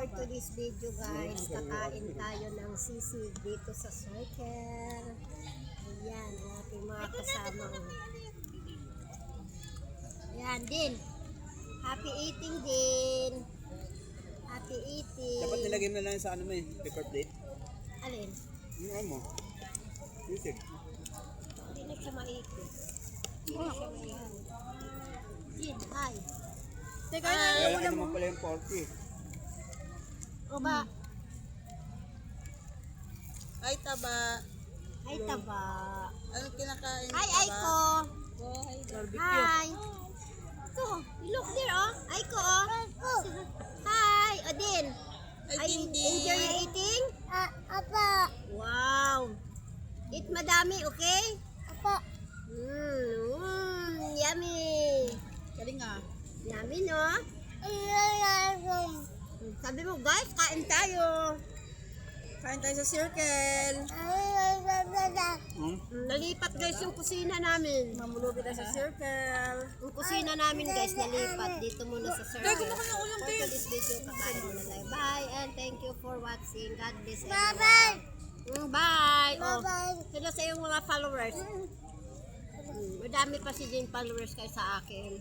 for today's video guys, kakain tayo ng sisig dito sa Circle. Ayan, ang ating mga kasama. Ayan, Din. Happy eating, Din. Happy eating. Dapat nilagay na lang sa ano mo eh, paper plate. Alin? Yung ano mo? Sisig. Hindi na siya maikot. Hindi na siya maikot. Din, hi. Teka na, Kaya lang naman pala yung 40. o ba? Ay, taba. Ay, taba. Ano kinakain? Hi, taba? Aiko. Oh, hi, barbecue. Hi. Ito, look there, oh. Aiko, oh. Hi, Odin. Ay, Dindi. Enjoy your eating? Apa. Wow. Eat madami, okay? Apa. Yummy. Galing ah. Yummy, no? Sabi mo, guys, kain tayo. Kain tayo sa circle. Nalipat, guys, yung kusina namin. Mamulubi tayo sa circle. Yung kusina namin, guys, nalipat dito muna sa circle. Dahil kumakain ng ulam, For Tim. today's video, kakain muna tayo. Bye, and thank you for watching. God bless everyone. Bye! Oh, sila sa iyong mga followers. Madami pa si Jane followers kay sa akin.